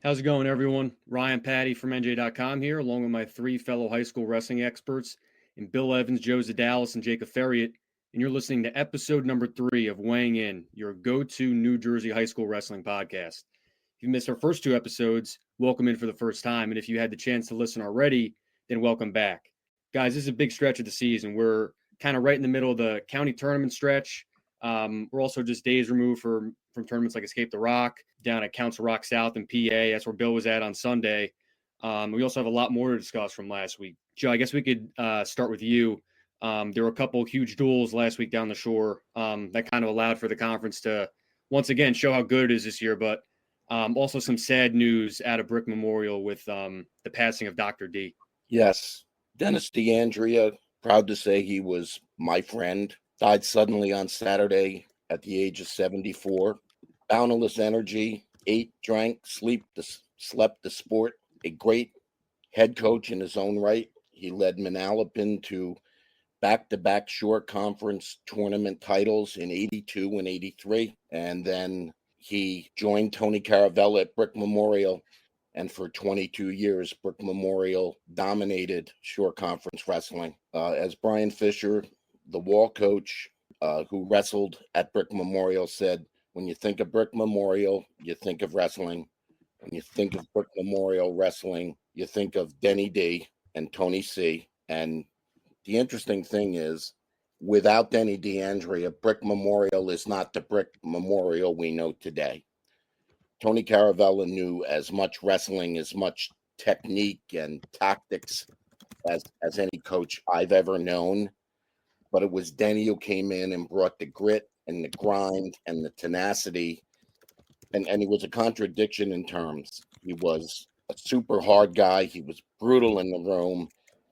How's it going, everyone? Ryan Patti from NJ.com here, along with my three fellow high school wrestling experts, and Bill Evans, Joe Zedalis, and Jake Aferiat. And you're listening to episode number 3 of Weighing In, your go-to New Jersey high school wrestling podcast. If you missed our first 2 episodes, welcome in for the first time. And if you had the chance to listen already, then welcome back. Guys, this is a big stretch of the season. We're kind of right in the middle of the county tournament stretch. We're also just days removed from tournaments like Escape the Rock down at Council Rock South in PA. That's where Bill was at on Sunday. We also have a lot more to discuss from last week. Joe, I guess we could start with you. There were a couple huge duels last week down the shore that kind of allowed for the conference to once again show how good it is this year, but also some sad news out of Brick Memorial with the passing of Dr. D. Yes, Dennis Deandrea, proud to say he was my friend, died suddenly on Saturday at the age of 74. Boundless energy, ate, drank, slept the sport. A great head coach in his own right. He led Manalapan to back-to-back shore conference tournament titles in 82 and 83. And then he joined Tony Caravella at Brick Memorial. And for 22 years, Brick Memorial dominated shore conference wrestling. As Brian Fisher, the wall coach who wrestled at Brick Memorial, said, when you think of Brick Memorial, you think of wrestling. When you think of Brick Memorial wrestling, you think of Denny D and Tony C. And the interesting thing is, without Denny Deandrea, Brick Memorial is not the Brick Memorial we know today. Tony Caravella knew as much wrestling, as much technique and tactics as any coach I've ever known. But it was Denny who came in and brought the grit and the grind and the tenacity. And he was a contradiction in terms. He was a super hard guy. He was brutal in the room.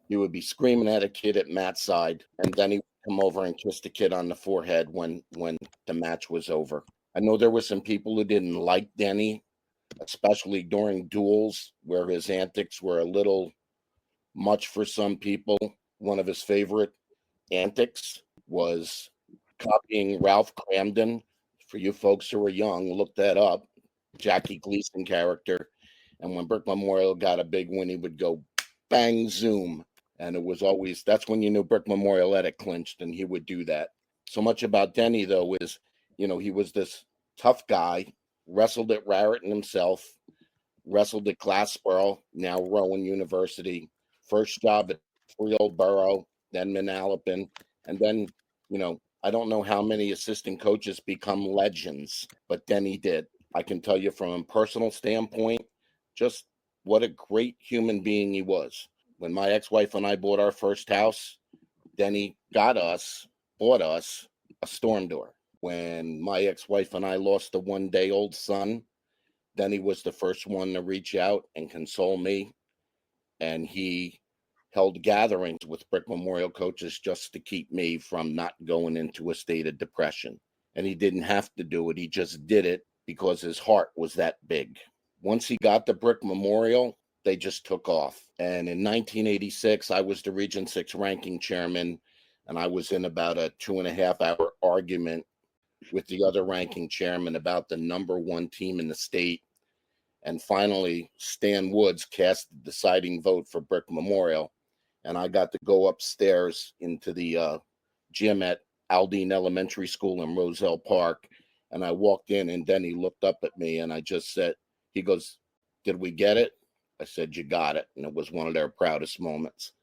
He would be screaming at a kid at Matt's side, and then he would come over and kiss the kid on the forehead when the match was over. I know there were some people who didn't like Denny, especially during duels where his antics were a little much for some people. One of his favorite antics was copying Ralph Cramden. For you folks who are young, look that up. Jackie Gleason character. And when Brick Memorial got a big win, he would go bang, zoom. And it was always, that's when you knew Brick Memorial had it clinched, and he would do that. So much about Denny, though, is, he was this tough guy, wrestled at Raritan himself, wrestled at Glassboro, now Rowan University, first job at Freehold then Manalapan, and then, I don't know how many assistant coaches become legends, but Denny did. I can tell you from a personal standpoint, just what a great human being he was. When my ex-wife and I bought our first house, Denny bought us a storm door. When my ex-wife and I lost a one-day-old son, Denny was the first one to reach out and console me. And he held gatherings with Brick Memorial coaches just to keep me from not going into a state of depression. And he didn't have to do it. He just did it because his heart was that big. Once he got to Brick Memorial, they just took off. And in 1986, I was the Region 6 ranking chairman, and I was in about a 2.5-hour argument with the other ranking chairman about the number one team in the state. And finally, Stan Woods cast the deciding vote for Brick Memorial. And I got to go upstairs into the gym at Aldine Elementary School in Roselle Park. And I walked in, and then he looked up at me, and I just said, he goes, "Did we get it?" I said, "You got it." And it was one of their proudest moments.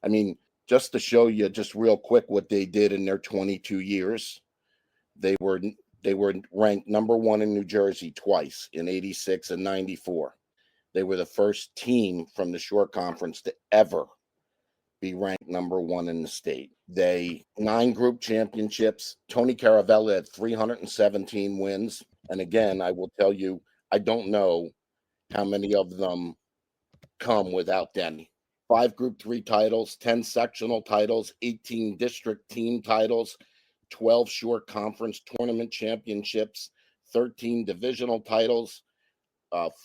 I mean, just to show you just real quick what they did in their 22 years, they were ranked number one in New Jersey twice, in 86 and 94. They were the first team from the Shore Conference to ever be ranked number one in the state. They 9 group championships. Tony Caravella had 317 wins. And again, I will tell you, I don't know how many of them come without Denny. 5 Group 3 titles, 10 sectional titles, 18 district team titles, 12 Shore Conference tournament championships, 13 divisional titles,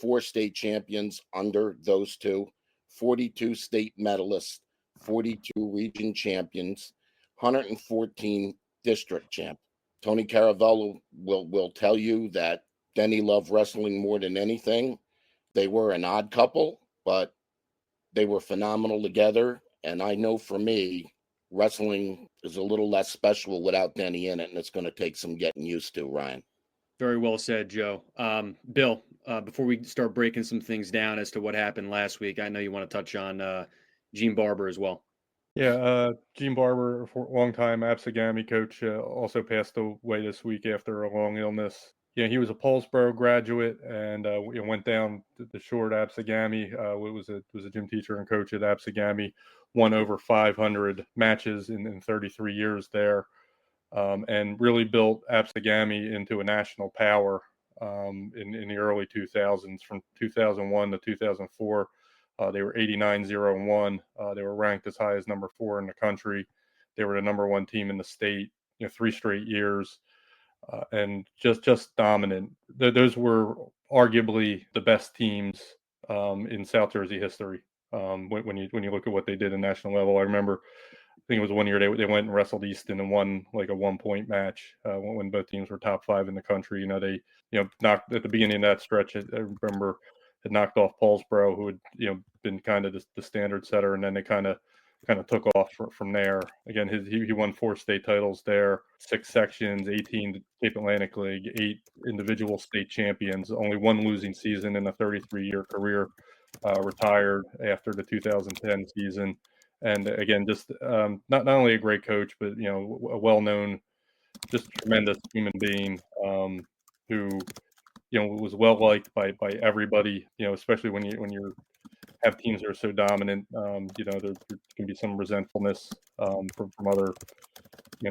4 state champions under those 2, 42 state medalists, 42 region champions, 114 district champions. Tony Caravella will tell you that Denny loved wrestling more than anything, They were an odd couple, but they were phenomenal together. And I know for me, wrestling is a little less special without Denny in it, and it's going to take some getting used to, Ryan. Very well said, Joe. Bill, before we start breaking some things down as to what happened last week, I know you want to touch on Gene Barber as well. Yeah, Gene Barber, for a long time Absegami coach, also passed away this week after a long illness. He was a Paulsboro graduate and went down the shore at Absegami. Was a gym teacher and coach at Absegami. Won over 500 matches in 33 years there, and really built Absegami into a national power in the early 2000s. From 2001 to 2004. They were 89-0-1. They were ranked as high as number 4 in the country. They were the number 1 team in the state, 3 straight years, and just dominant. Those were arguably the best teams in South Jersey history. When you look at what they did in national level, I remember. I think it was one year they went and wrestled Easton and won like a 1-point match when both teams were top 5 in the country. They knocked at the beginning of that stretch. I remember had knocked off Paulsboro, who had been kind of the standard setter, and then they kind of took off from there. Again, he won 4 state titles there, 6 sections, 18 Cape Atlantic League, 8 individual state champions, only 1 losing season in a 33-year career. Retired after the 2010 season, and again, just not only a great coach, but a well-known, just tremendous human being who was well liked by everybody. Especially when you have teams that are so dominant. There can be some resentfulness from other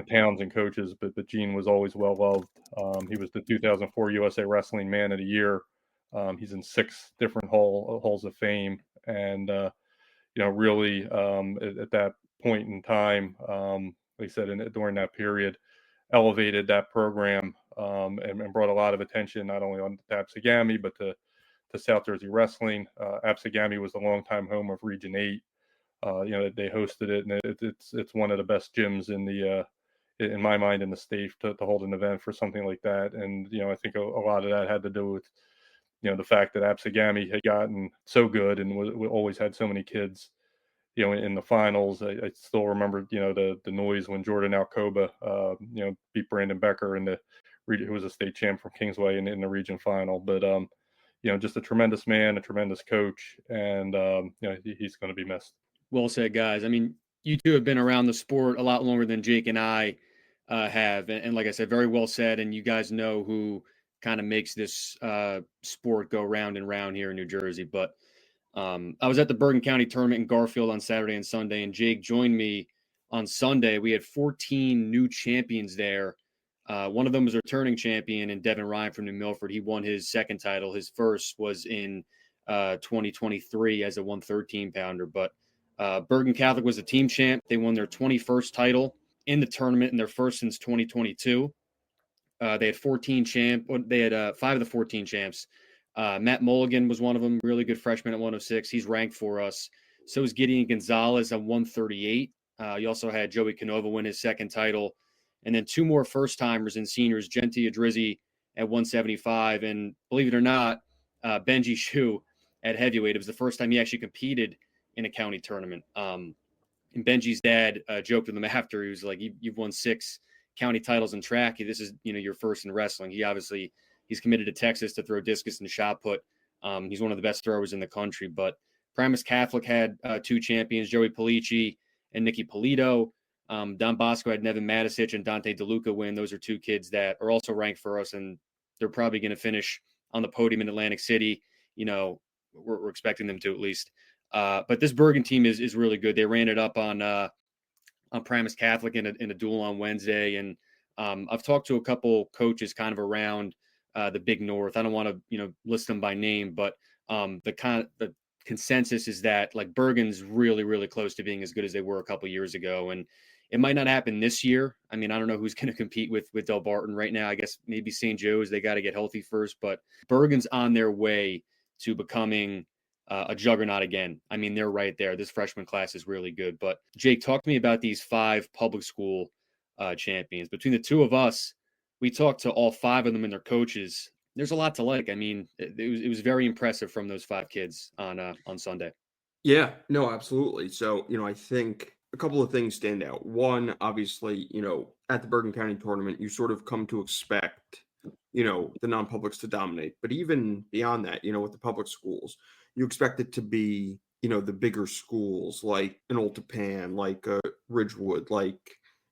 towns and coaches, but Gene was always well loved. He was the 2004 USA Wrestling Man of the Year. He's in 6 different halls of fame, and really at that point in time, like I said, during that period, elevated that program and brought a lot of attention not only on to Absegami but to South Jersey wrestling. Absegami was the longtime home of Region 8. They hosted it, and it's one of the best gyms in my mind in the state to hold an event for something like that. And I think a lot of that had to do with the fact that Absegami had gotten so good and we always had so many kids in the finals. I still remember the noise when Jordan Alcoba beat Brandon Becker who was a state champ from Kingsway in the region final. But just a tremendous man, a tremendous coach, and he's going to be missed. Well said, guys. I mean, you two have been around the sport a lot longer than Jake and I have, and like I said, very well said. And you guys know who kind of makes this sport go round and round here in New Jersey. But I was at the Bergen County tournament in Garfield on Saturday and Sunday, and Jake joined me on Sunday. We had 14 new champions there. One of them was a returning champion, and Devon Ryan from New Milford. He won his second title. His first was in 2023 as a 113-pounder. But Bergen Catholic was the team champ. They won their 21st title in the tournament, and their first since 2022. They had 14 champ. They had 5 of the 14 champs. Matt Mulligan was one of them, really good freshman at 106. He's ranked for us. So is Gideon Gonzalez at 138. You also had Joey Canova win his second title. And then 2 more first-timers and seniors, Genti Adrizzi at 175. And believe it or not, Benji Shu at heavyweight. It was the first time he actually competed in a county tournament. And Benji's dad joked with him after. He was like, you've won 6 county titles in track. This is, your first in wrestling. He's committed to Texas to throw discus and shot put. He's one of the best throwers in the country. But Primus Catholic had 2 champions, Joey Polici and Nicky Polito. Don Bosco had Nevin Matisich and Dante DeLuca win. Those are 2 kids that are also ranked for us, and they're probably going to finish on the podium in Atlantic City. We're expecting them to at least. But this Bergen team is really good. They ran it up on Primus Catholic in a duel on Wednesday, and I've talked to a couple coaches kind of around the Big North. I don't want to list them by name, but the consensus is that like Bergen's really, really close to being as good as they were a couple years ago, and it might not happen this year. I mean, I don't know who's going to compete with Del Barton right now. I guess maybe St. Joe's. They got to get healthy first, but Bergen's on their way to becoming a juggernaut again. I mean, they're right there. This freshman class is really good. But Jake, talk to me about these 5 public school champions. Between the 2 of us, we talked to all 5 of them and their coaches. there's a lot to like. I mean, it was very impressive from those 5 kids on Sunday. Yeah, no, absolutely. So, I think a couple of things stand out. One, obviously, at the Bergen County tournament, you sort of come to expect, the non-publics to dominate. But even beyond that, with the public schools, you expect it to be, the bigger schools like an Old Tapan, like Ridgewood, like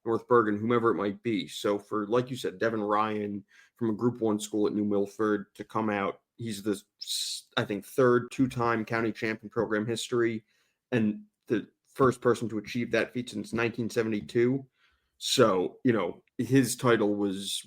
North Bergen, whomever it might be. So for, like you said, Devon Ryan from a Group 1 school at New Milford to come out, he's the, I think, third two-time county champion program history, and the first person to achieve that feat since 1972. So, his title was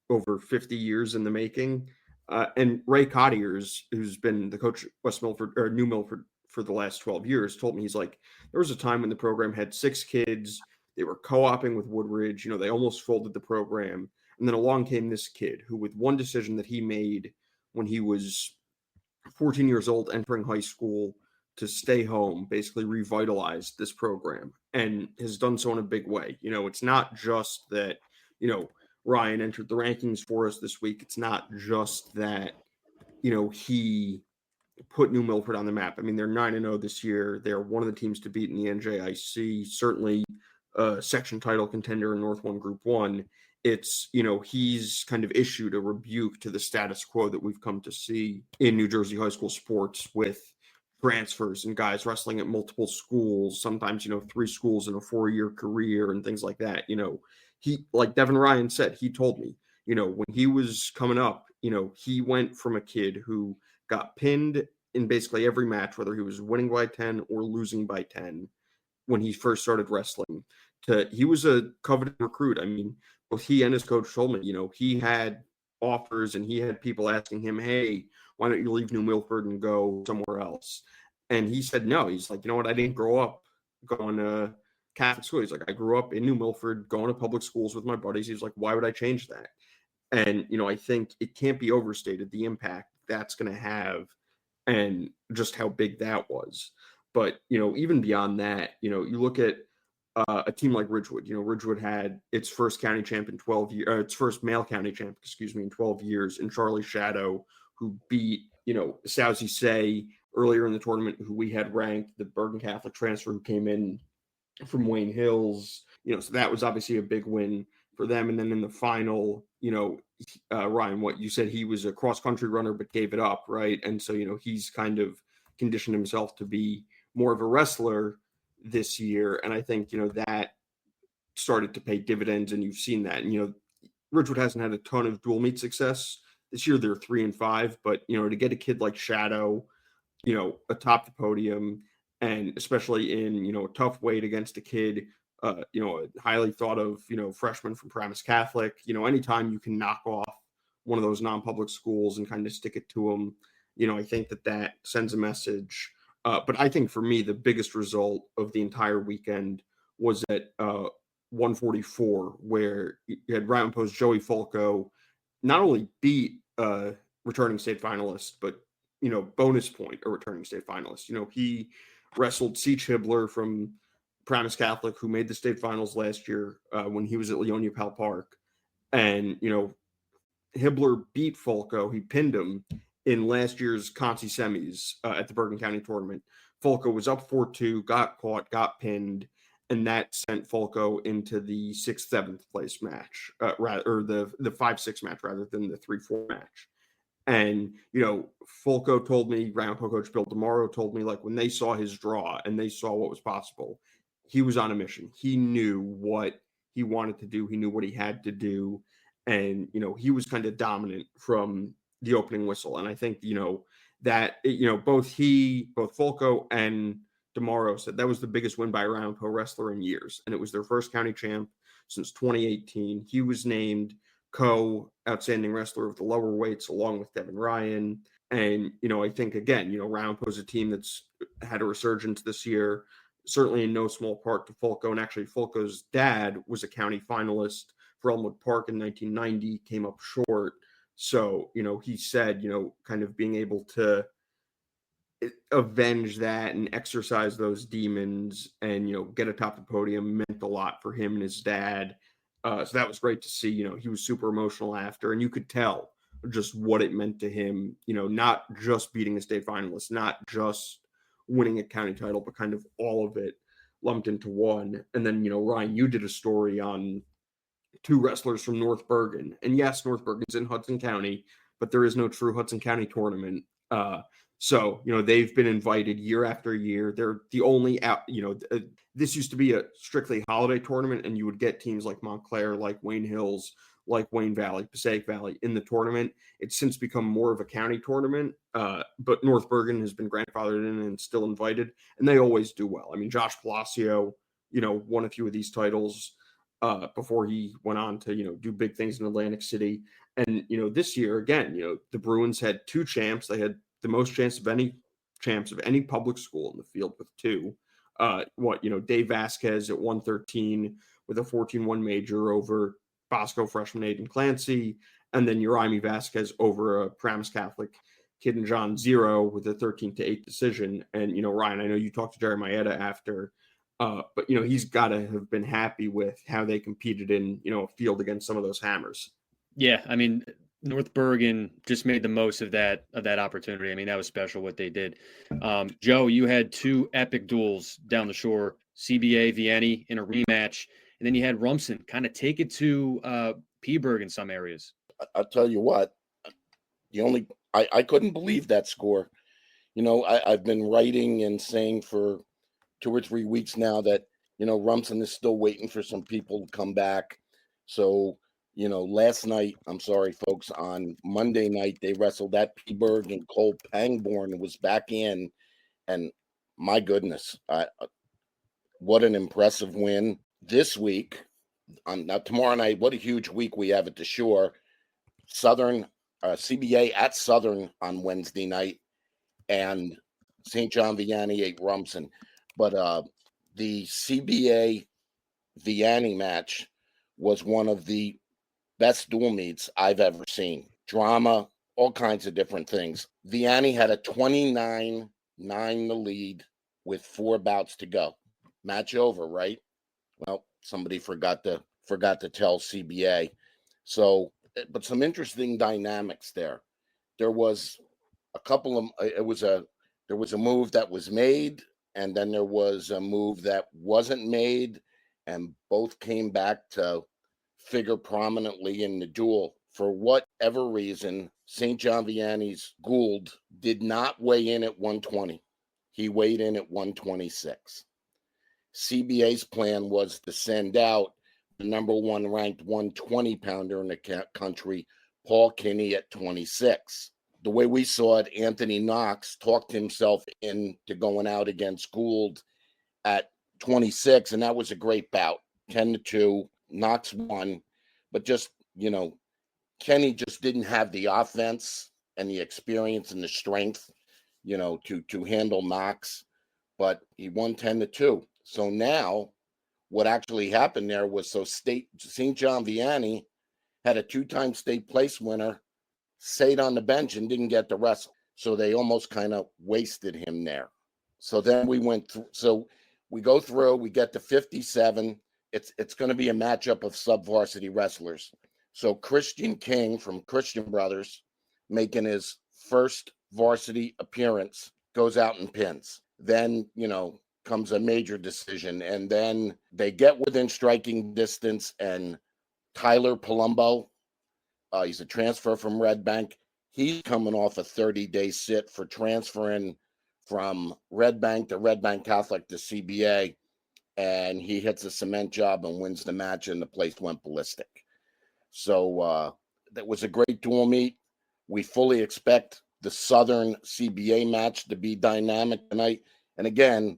over 50 years in the making. And Ray Cottiers, who's been the coach at West Milford or New Milford for the last 12 years, told me, he's like, there was a time when the program had 6 kids. They were co-oping with Woodridge. They almost folded the program. And then along came this kid who, with one decision that he made when he was 14 years old, entering high school, to stay home, basically revitalized this program and has done so in a big way. It's not just that, Ryan entered the rankings for us this week. It's not just that, he put New Milford on the map. I mean, they're 9-0 this year. They're one of the teams to beat in the NJIC, certainly a section title contender in North 1 Group 1. It's, he's kind of issued a rebuke to the status quo that we've come to see in New Jersey high school sports, with transfers and guys wrestling at multiple schools, sometimes, 3 schools in a 4-year career and things like that. He, like Devon Ryan said, he told me, when he was coming up, he went from a kid who got pinned in basically every match, whether he was winning by 10 or losing by 10 when he first started wrestling, to he was a coveted recruit. I mean, both he and his coach told me, he had offers and he had people asking him, hey, why don't you leave New Milford and go somewhere else? And he said no. He's like, you know what? I didn't grow up going to Catholic school. He's like, I grew up in New Milford going to public schools with my buddies. He's like, why would I change that? And, I think it can't be overstated the impact that's going to have and just how big that was. But, even beyond that, you look at a team like Ridgewood. Ridgewood had its first county champ in 12 years, its first male county champ, in 12 years, in Charlie Shadow, who beat, Sousy Say earlier in the tournament, who we had ranked, the Bergen Catholic transfer who came in from Wayne Hills. So that was obviously a big win for them. And then in the final, Ryan, what you said, he was a cross-country runner but gave it up, right? And so, he's kind of conditioned himself to be more of a wrestler this year. And I think, that started to pay dividends, and you've seen that. And, Ridgewood hasn't had a ton of dual meet success. This year they're 3-5, but, to get a kid like Shadow, atop the podium, and especially in, a tough weight against a kid, a highly thought of, freshman from Paramus Catholic, anytime you can knock off one of those non-public schools and kind of stick it to them, I think that sends a message. But I think for me, the biggest result of the entire weekend was at 144, where you had Ramapo's Joey Falco not only beat returning state finalist, but, bonus point a returning state finalist. He wrestled Seach Hibbler from Paramus Catholic, who made the state finals last year when he was at Leonia Pal Park. And, Hibbler beat Falco. He pinned him in last year's Conci semis at the Bergen County tournament. Falco was up 4-2, got caught, got pinned, and that sent Falco into the 6th, 7th place match, or the 5-6 match rather than the 3-4 match. And, Falco told me, Ramapo coach Bill DeMauro told me, like, when they saw his draw and they saw what was possible, he was on a mission. He knew what he wanted to do. He knew what he had to do. And, he was kind of dominant from the opening whistle. And I think, that, both Falco and DeMauro said that was the biggest win by a Ramapo wrestler in years. And it was their first county champ since 2018. He was named co-outstanding wrestler of the lower weights along with Devon Ryan. And, I think, again, Ramapo's a team that's had a resurgence this year, certainly in no small part to Falco. And actually, Falco's dad was a county finalist for Elmwood Park in 1990, came up short. So, he said, kind of being able to avenge that and exercise those demons and, get atop the podium meant a lot for him and his dad. So that was great to see. He was super emotional after, and you could tell just what it meant to him, not just beating a state finalist, not just winning a county title, but kind of all of it lumped into one. And then, Ryan, you did a story on two wrestlers from North Bergen. And yes, North Bergen's in Hudson County, but there is no true Hudson County tournament. So, they've been invited year after year. They're the only this used to be a strictly holiday tournament, and you would get teams like Montclair, like Wayne Hills, like Wayne Valley, Passaic Valley in the tournament. It's since become more of a county tournament, but North Bergen has been grandfathered in and still invited, and they always do well. I mean, Josh Palacio, won a few of these titles before he went on to, do big things in Atlantic City. And, this year, again, the Bruins had two champs. They had the most champs of any public school in the field with two. Dave Vasquez at 113 with a 14-1 major over Bosco freshman Aiden Clancy, and then Uraimi Vasquez over a Paramus Catholic kid and John Zero with a 13-8 decision. And, Ryan, I know you talked to Jerry Maeda after, but, he's got to have been happy with how they competed in, a field against some of those hammers. Yeah, I mean, North Bergen just made the most of that opportunity. I mean, that was special what they did. Joe, you had two epic duels down the shore, CBA Viani in a rematch, and then you had Rumson kind of take it to Peaburg in some areas. I'll tell you what, I couldn't believe that score. I've been writing and saying for 2 or 3 weeks now that, Rumson is still waiting for some people to come back. So, last night, I'm sorry, folks, on Monday night, they wrestled at Peaburg and Cole Pangborn was back in. And my goodness, what an impressive win this week. Now, tomorrow night, what a huge week we have at the Shore. Southern, CBA at Southern on Wednesday night, and St. John Vianney at Rumson. But the CBA Vianney match was one of the best dual meets I've ever seen. Drama, all kinds of different things. Vianney had a 29-9 the lead with 4 bouts to go. Match over, right? Well, somebody forgot to tell CBA. So, but some interesting dynamics there. There was a couple of there was a move that was made, and then there was a move that wasn't made, and both came back to figure prominently in the duel. For whatever reason, St. John Vianney's Gould did not weigh in at 120. He weighed in at 126. CBA's plan was to send out the number 1 ranked 120 pounder in the country, Paul Kinney, at 26. The way we saw it, Anthony Knox talked himself into going out against Gould at 26, and that was a great bout, 10-2. Knox won, but just, Kenny just didn't have the offense and the experience and the strength, to handle Knox, but he won 10-2. So now what actually happened there was St. John Vianney had a 2-time state place winner, stayed on the bench and didn't get to wrestle. So they almost kind of wasted him there. So then we went through. So we go through, we get to 57. It's going to be a matchup of sub-varsity wrestlers. So Christian King from Christian Brothers, making his first varsity appearance, goes out and pins. Then, comes a major decision. And then they get within striking distance, and Tyler Palumbo, he's a transfer from Red Bank. He's coming off a 30-day sit for transferring from Red Bank to Red Bank Catholic to CBA. And he hits a cement job and wins the match, and the place went ballistic. So that was a great dual meet. We fully expect the Southern CBA match to be dynamic tonight. And again,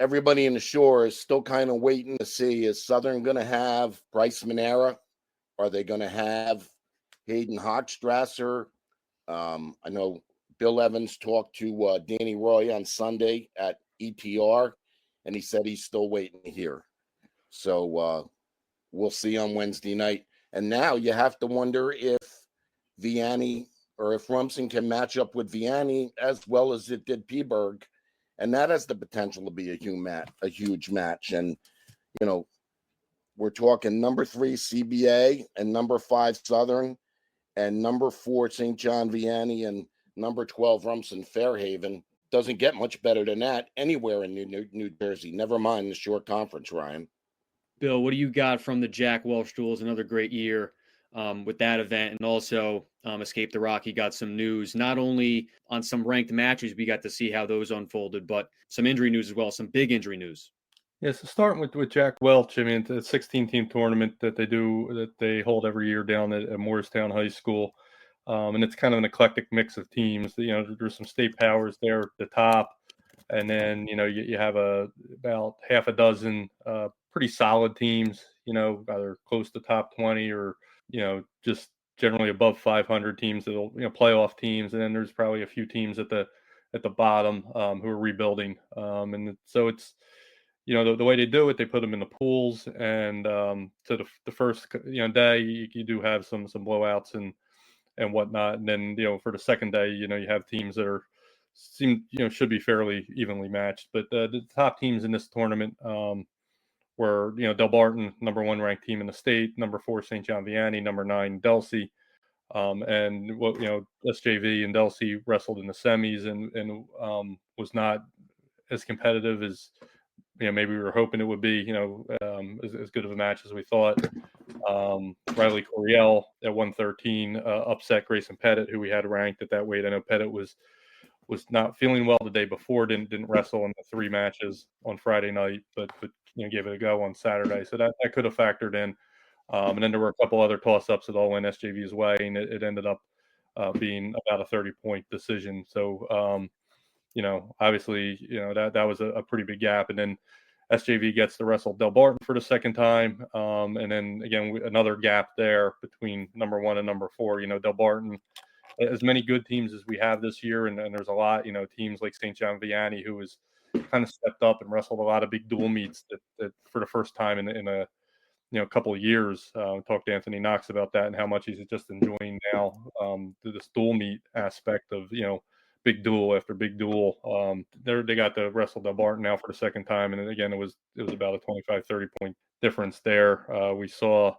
everybody in the Shore is still kind of waiting to see, is Southern going to have Bryce Manera? Are they going to have Hayden Hochstrasser? I know Bill Evans talked to Danny Roy on Sunday at ETR, and he said he's still waiting to hear. So we'll see on Wednesday night. And now you have to wonder if Vianney or if Rumson can match up with Vianney as well as it did Peaburg. And that has the potential to be a huge match. And, we're talking number 3 CBA and number 5 Southern. and number 4 St. John Vianney and number 12 Rumson-Fair Haven. Doesn't get much better than that anywhere in New Jersey. Never mind the short conference, Ryan. Bill, what do you got from the Jack Welch duels? Another great year with that event, and also Escape the Rocky got some news, not only on some ranked matches, we got to see how those unfolded, but some injury news as well, some big injury news. Yeah, so starting with Jack Welch, I mean, it's a 16-team tournament that they hold every year down at Morristown High School, and it's kind of an eclectic mix of teams. You know, there's some state powers there at the top, and then you have about half a dozen pretty solid teams. You know, either close to top 20 or just generally above 500 teams that'll playoff teams, and then there's probably a few teams at the bottom who are rebuilding, and so it's. The way they do it, they put them in the pools, and so the first day you do have some blowouts and whatnot, and then for the second day you have teams that should be fairly evenly matched, but the top teams in this tournament were Del Barton, number 1 ranked team in the state, number 4 St. John Vianney, number 9 Delsey, and what SJV and Delsey wrestled in the semis and was not as competitive as maybe we were hoping it would be, as good of a match as we thought. Riley Coriel at 113 upset Grayson Pettit, who we had ranked at that weight. I know Pettit was not feeling well the day before, didn't wrestle in the 3 matches on Friday night, but gave it a go on Saturday. So that could have factored in. And then there were a couple other toss-ups that all went SJV's way, and it ended up being about a 30-point decision. So, obviously, that was a pretty big gap. And then SJV gets to wrestle Del Barton for the second time. And then, again, another gap there between number 1 and number 4. Del Barton, as many good teams as we have this year, and there's a lot, teams like St. John Vianney, who has kind of stepped up and wrestled a lot of big dual meets that for the first time in a couple of years. Talked to Anthony Knox about that and how much he's just enjoying now this dual meet aspect of, big duel after big duel. They got to wrestle Del Barton now for the second time, and again it was about a 25-30 point difference there. We saw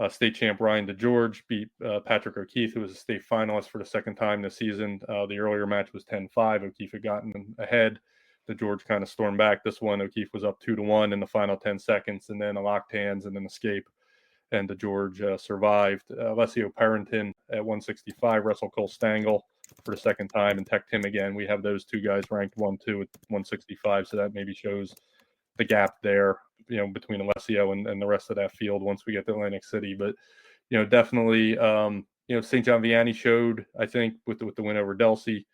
state champ Ryan DeGeorge beat Patrick O'Keefe, who was a state finalist for the second time this season. The earlier match was 10-5. O'Keefe had gotten ahead. DeGeorge kind of stormed back. This one, O'Keefe was up 2-1 in the final 10 seconds, and then a locked hands and an escape, and DeGeorge survived. Alessio Parrington at 165 wrestled Cole Stangl for the second time and teched him again. We have those 2 guys ranked 1-2 at 165, so that maybe shows the gap there, between Alessio and the rest of that field once we get to Atlantic City. But, definitely, St. John Vianney showed, I think, with the win over Delsey,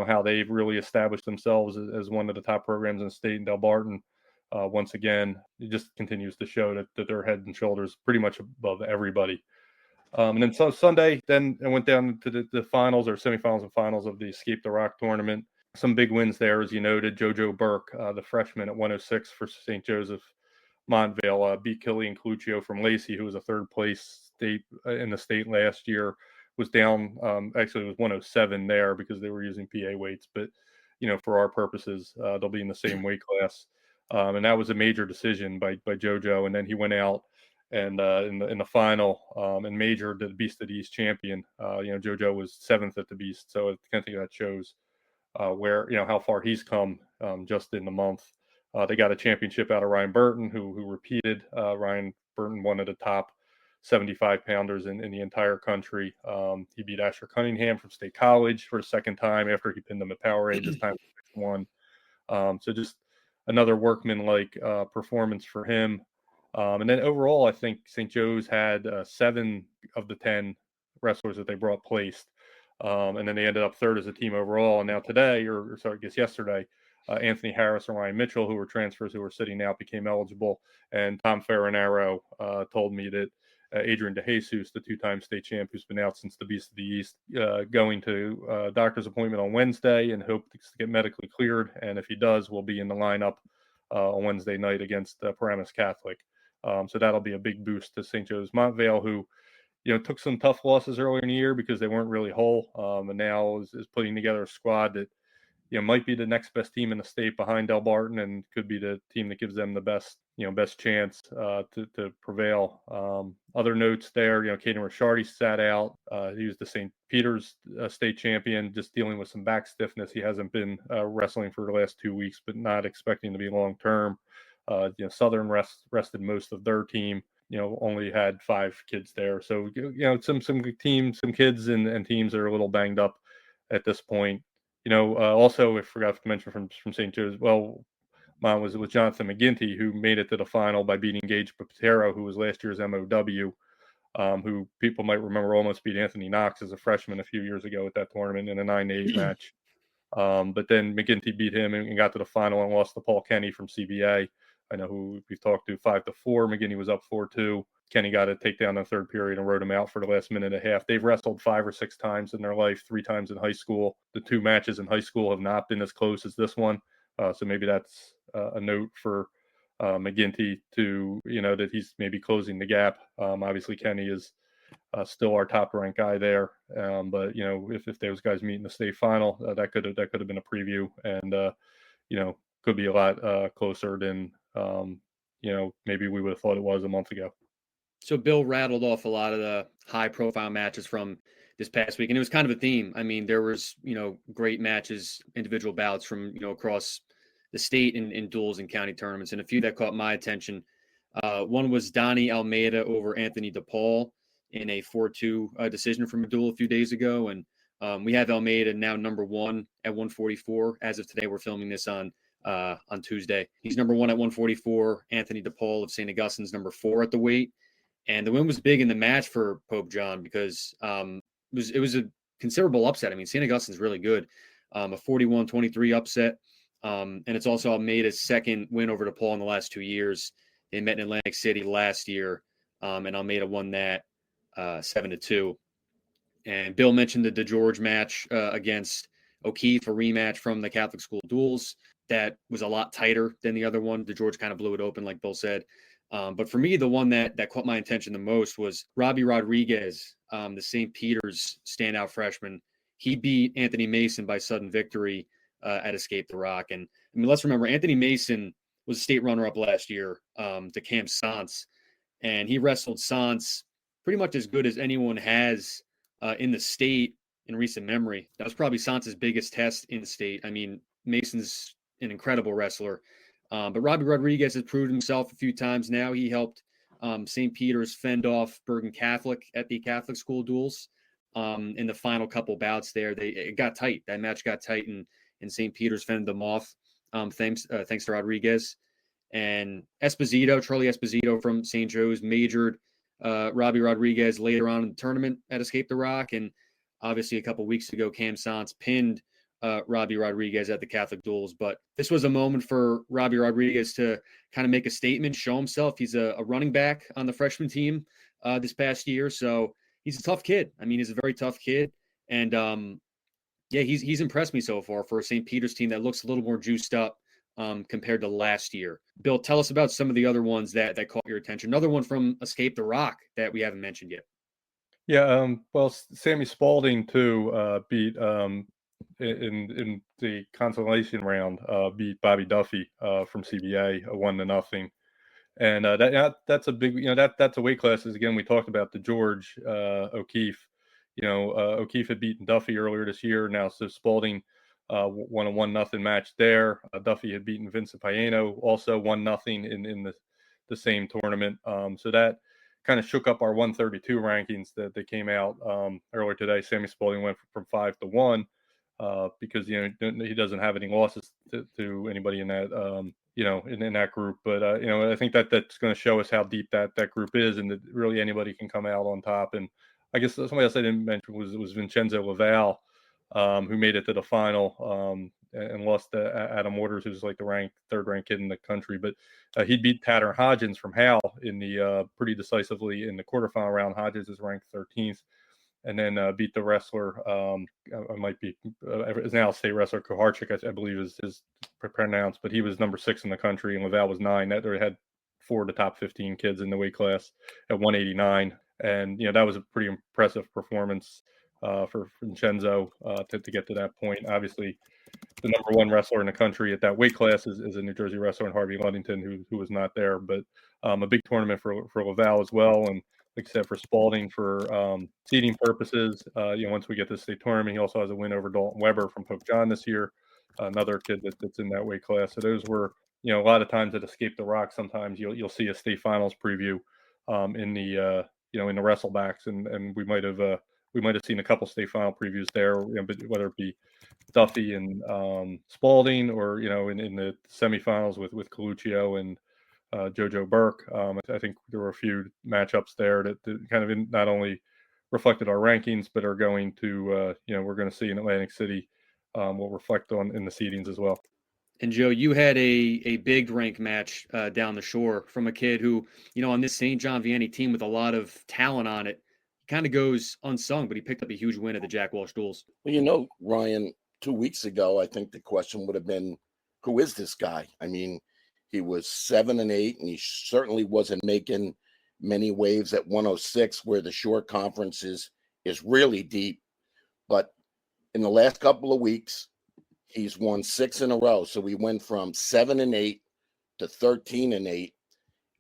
how they've really established themselves as one of the top programs in the state. And Del Barton, once again, it just continues to show that they're head and shoulders pretty much above everybody. And then Sunday, then I went down to the finals or semifinals and finals of the Escape the Rock tournament. Some big wins there, as you noted. JoJo Burke, the freshman at 106 for St. Joseph Montvale, beat Killian Cluccio from Lacey, who was a third place state in the state last year. Was down, actually it was 107 there because they were using PA weights, but for our purposes, they'll be in the same weight class. And that was a major decision by JoJo. And then he went out and in the final and majored the Beast of the East champion. JoJo was 7th at the Beast, so I think that shows where how far he's come just in the month. They got a championship out of Ryan Burton, who repeated. Ryan Burton, one of the top 75 pounders in the entire country. He beat Asher Cunningham from State College for the second time after he pinned him at Powerade, this time 6-1. So just another workman-like performance for him. And then overall, I think St. Joe's had 7 of the 10 wrestlers that they brought placed. And then they ended up 3rd as a team overall. And now today, or sorry, I guess yesterday, Anthony Harris and Ryan Mitchell, who were transfers who were sitting out, became eligible. And Tom Farinaro told me that Adrian DeJesus, the 2-time state champ who's been out since the Beast of the East, going to a doctor's appointment on Wednesday and hope to get medically cleared. And if he does, we'll be in the lineup on Wednesday night against Paramus Catholic. So that'll be a big boost to St. Joe's Montvale, who took some tough losses earlier in the year because they weren't really whole, and now is putting together a squad that might be the next best team in the state behind Del Barton, and could be the team that gives them the best chance to prevail. Other notes there, Caden Ricciardi sat out. He was the St. Peter's state champion, just dealing with some back stiffness. He hasn't been wrestling for the last 2 weeks, but not expecting to be long term. Southern rested most of their team. Only had 5 kids there. So, some teams, some kids and teams are a little banged up at this point. Also, I forgot to mention from St. Joe's, well, mine was with Jonathan McGinty, who made it to the final by beating Gage Patero, who was last year's MOW, who people might remember almost beat Anthony Knox as a freshman a few years ago at that tournament in a 9-8 match. But then McGinty beat him and got to the final and lost to Paul Kenny from CBA. I know who we've talked to, 5-4. McGinty was up 4-2. Kenny got a takedown in the third period and rode him out for the last minute and a half. They've wrestled 5 or 6 times in their life, 3 times in high school. The 2 matches in high school have not been as close as this one. So maybe that's a note for McGinty to, that he's maybe closing the gap. Obviously, Kenny is still our top ranked guy there. But, if those guys meet in the state final, that could have been a preview and, could be a lot closer than, maybe we would have thought it was a month ago. So Bill rattled off a lot of the high-profile matches from this past week, and it was kind of a theme. I mean, there was, great matches, individual bouts from, across the state in duels and county tournaments, and a few that caught my attention. One was Donnie Almeida over Anthony DePaul in a 4-2 decision from a duel a few days ago, and we have Almeida now number 1 at 144 as of today. We're filming this on Tuesday. He's number 1 at 144. Anthony DePaul of St. Augustine's number 4 at the weight. And the win was big in the match for Pope John because it was a considerable upset. I mean, St. Augustine's really good. A 41-23 upset. And it's also Almeida's second win over DePaul in the last 2 years. They met in Atlantic City last year, and Almeida won that 7-2. And Bill mentioned the DeGeorge match against O'Keefe, a rematch from the Catholic School Duels. That was a lot tighter than the other one. DeGeorge kind of blew it open, like Bill said. But for me, the one that caught my attention the most was Robbie Rodriguez, the St. Peter's standout freshman. He beat Anthony Mason by sudden victory at Escape the Rock. And I mean, let's remember, Anthony Mason was a state runner-up last year to Cam Santz. And he wrestled Santz pretty much as good as anyone has in the state in recent memory. That was probably Santz's biggest test in the state. I mean, Mason's an incredible wrestler. But Robbie Rodriguez has proved himself a few times now. He helped St. Peter's fend off Bergen Catholic at the Catholic School Duels. In the final couple bouts there, it got tight. That match got tight, and St. Peter's fended them off thanks to Rodriguez. And Charlie Esposito from St. Joe's majored Robbie Rodriguez later on in the tournament at Escape the Rock. And obviously a couple weeks ago, Cam Santz pinned Robbie Rodriguez at the Catholic Duels. But this was a moment for Robbie Rodriguez to kind of make a statement, show himself. He's a running back on the freshman team this past year. So he's a tough kid. I mean, he's a very tough kid. And he's impressed me so far for a St. Peter's team that looks a little more juiced up compared to last year. Bill, tell us about some of the other ones that caught your attention. Another one from Escape the Rock that we haven't mentioned yet. Yeah, well, Sammy Spalding too beat in the consolation round, beat Bobby Duffy from CBA 1-0, and that's a big, that's a weight classes again. We talked about the George O'Keefe. O'Keefe had beaten Duffy earlier this year. Now, so Spalding won a 1-0 match there. Duffy had beaten Vincent Paino, also 1-0 in the same tournament. So that kind of shook up our 132 rankings that came out earlier today. Sammy Spalding went from 5-1 because he doesn't have any losses to anybody in that in that group. But I think that's going to show us how deep that group is, and that really anybody can come out on top. And I guess somebody else I didn't mention was Vincenzo Laval, who made it to the final and lost to Adam Waters, who's like the third ranked kid in the country. But he beat Tatter Hodgins from Hal in the pretty decisively in the quarterfinal round. Hodgins is ranked 13th, and then beat the wrestler. Is now state wrestler Kuharchik, I believe is pronounced, but he was number 6 in the country, and Laval was 9. That had 4 of the top 15 kids in the weight class at 189, and that was a pretty impressive performance for Vincenzo to get to that point. Obviously, the number one wrestler in the country at that weight class is a New Jersey wrestler in Harvey Ludington, who was not there. But a big tournament for Laval as well. And like I said, for Spalding, for seeding purposes, once we get to the state tournament, he also has a win over Dalton Weber from Pope John this year, another kid that's in that weight class. So those were, a lot of times at Escape the Rock, sometimes you'll see a state finals preview in the in the wrestlebacks, and we might have seen a couple state final previews there, but whether it be Duffy and Spalding, or in the semifinals with Coluccio and JoJo Burke. I think there were a few matchups there that kind of not only reflected our rankings, but are going to we're going to see in Atlantic City will reflect on in the seedings as well. And Joe, you had a big rank match down the shore from a kid who, on this St. John Vianney team with a lot of talent on it, kind of goes unsung, but he picked up a huge win at the Jack Walsh Duels. Well, Ryan, 2 weeks ago, I think the question would have been, who is this guy? I mean, he was 7-8, and he certainly wasn't making many waves at 106, where the shore conference is really deep. But in the last couple of weeks, he's won 6 in a row. So we went from 7-8 to 13-8.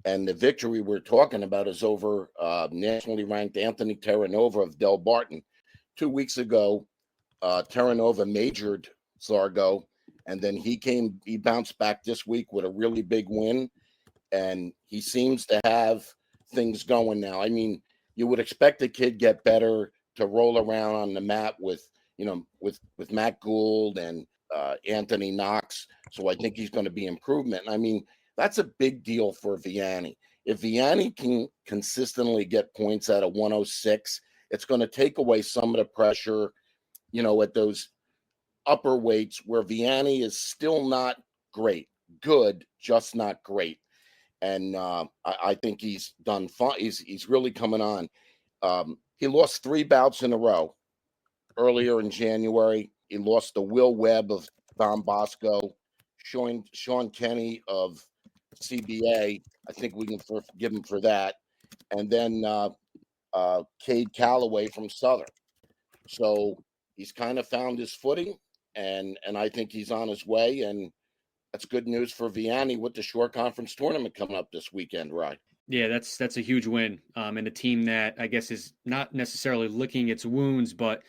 And the victory we're talking about is over nationally ranked Anthony Terranova of Del Barton. 2 weeks ago, Terranova majored Zargo, and then he bounced back this week with a really big win. And he seems to have things going now. I mean, you would expect the kid get better to roll around on the mat with Matt Gould and Anthony Knox. So I think he's going to be improvement. I mean, that's a big deal for Viani. If Viani can consistently get points out of 106, it's going to take away some of the pressure, at those upper weights where Viani is still not great, good, just not great. And I think he's done fine. He's really coming on. He lost 3 bouts in a row earlier in January. He lost to Will Webb of Don Bosco, Sean Kenny of CBA. I think we can forgive him for that. And then Cade Calloway from Southern. So he's kind of found his footing, and I think he's on his way. And that's good news for Viani with the Shore Conference tournament coming up this weekend, right? Yeah, that's a huge win. And a team that I guess is not necessarily licking its wounds, but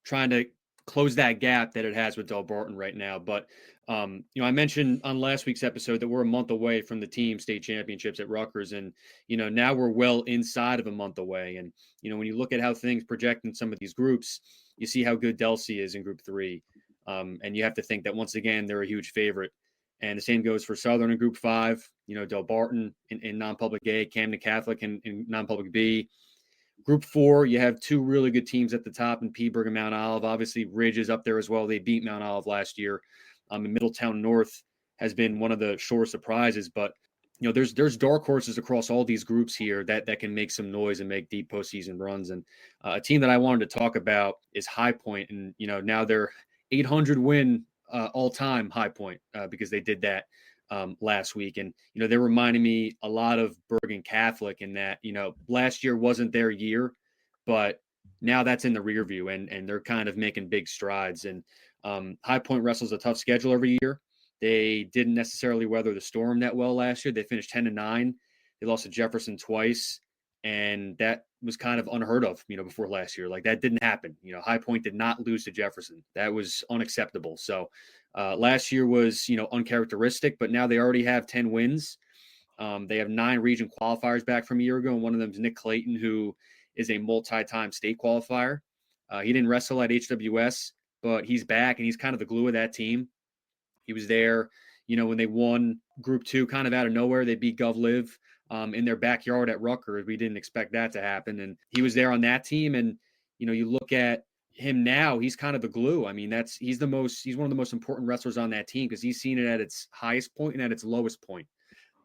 trying to close that gap that it has with Del Barton right now. But I mentioned on last week's episode that we're a month away from the team state championships at Rutgers, and now we're well inside of a month away. And when you look at how things project in some of these groups, you see how good Delsey is in Group 3, and you have to think that once again they're a huge favorite. And the same goes for Southern in Group 5. Del Barton in non-public A, Camden Catholic in non-public B. Group 4, you have 2 really good teams at the top in Peaburg and Mount Olive. Obviously, Ridge is up there as well. They beat Mount Olive last year. And Middletown North has been one of the Shore surprises. But, there's dark horses across all these groups here that can make some noise and make deep postseason runs. And a team that I wanted to talk about is High Point. And, now they're 800 win all-time High Point because they did that last week. And, they're reminding me a lot of Bergen Catholic in that, last year wasn't their year, but now that's in the rear view, and they're kind of making big strides. And High Point wrestles a tough schedule every year. They didn't necessarily weather the storm that well last year. They finished 10-9. They lost to Jefferson twice, and that was kind of unheard of, before last year. Like, that didn't happen. High Point did not lose to Jefferson. That was unacceptable. So last year was, uncharacteristic, but now they already have 10 wins. They have 9 region qualifiers back from a year ago, and one of them is Nick Clayton, who is a multi-time state qualifier. He didn't wrestle at HWS, but he's back, and he's kind of the glue of that team. He was there, when they won Group 2 kind of out of nowhere. They beat GovLive in their backyard at Rutgers. We didn't expect that to happen. And he was there on that team. And, you look at him now, he's kind of the glue. I mean, he's one of the most important wrestlers on that team because he's seen it at its highest point and at its lowest point.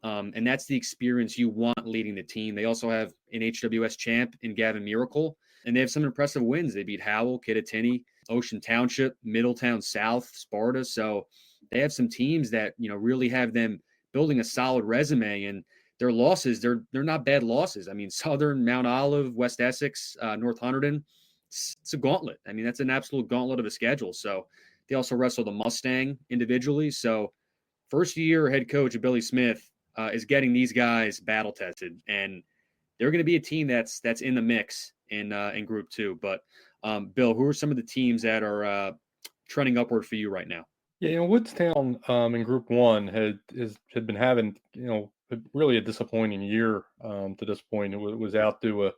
And that's the experience you want leading the team. They also have an HWS champ in Gavin Miracle, and they have some impressive wins. They beat Howell, Kittatinny, Ocean Township, Middletown South, Sparta. So they have some teams that, really have them building a solid resume, and their losses, they're not bad losses. I mean, Southern, Mount Olive, West Essex, North Hunterdon, it's a gauntlet. I mean, that's an absolute gauntlet of a schedule. So They also wrestled a Mustang individually. So first year head coach Billy Smith is getting these guys battle tested, and they're going to be a team that's in the mix in Group 2. But Bill, who are some of the teams that are trending upward for you right now? Yeah, Woodstown in Group 1 had been having really a disappointing year to this point. It was out to a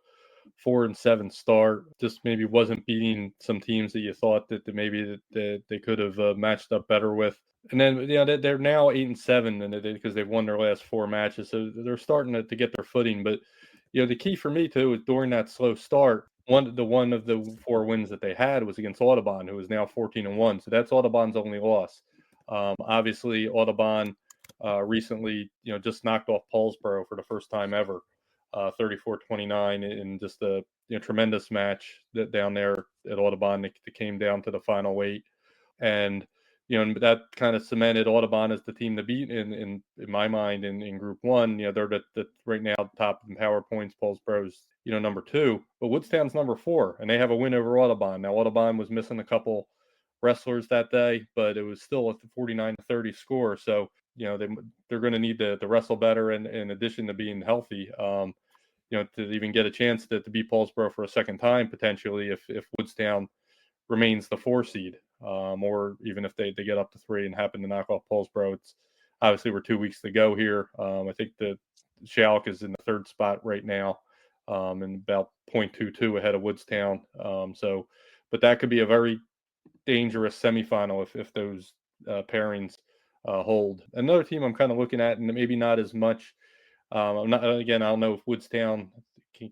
4-7 start. Just maybe wasn't beating some teams that you thought that maybe that they could have matched up better with. And then they're now 8-7 and because they've won their last 4 matches, so they're starting to get their footing. But the key for me too is during that slow start. One of the 4 wins that they had was against Audubon, who is now 14-1. So that's Audubon's only loss. Obviously, Audubon recently, just knocked off Paulsboro for the first time ever, 34-29, in just a tremendous match that down there at Audubon. That came down to the final 8, and that kind of cemented Audubon as the team to beat in my mind in Group 1. They're the right now top in power points. Paulsboro's number 2, but Woodstown's number 4, and they have a win over Audubon. Now Audubon was missing a couple wrestlers that day, but it was still a 49-30 score. So they're going to need to wrestle better, in addition to being healthy. To even get a chance to beat Paulsboro for a second time potentially if Woodstown remains the 4 seed. Or even if they get up to 3 and happen to knock off Paulsboro. It's obviously we're 2 weeks to go here. I think the Shalleck is in the 3rd spot right now, and about 0.22 ahead of Woodstown. But that could be a very dangerous semifinal if those pairings hold. Another team I'm kind of looking at, and maybe not as much. I don't know if Woodstown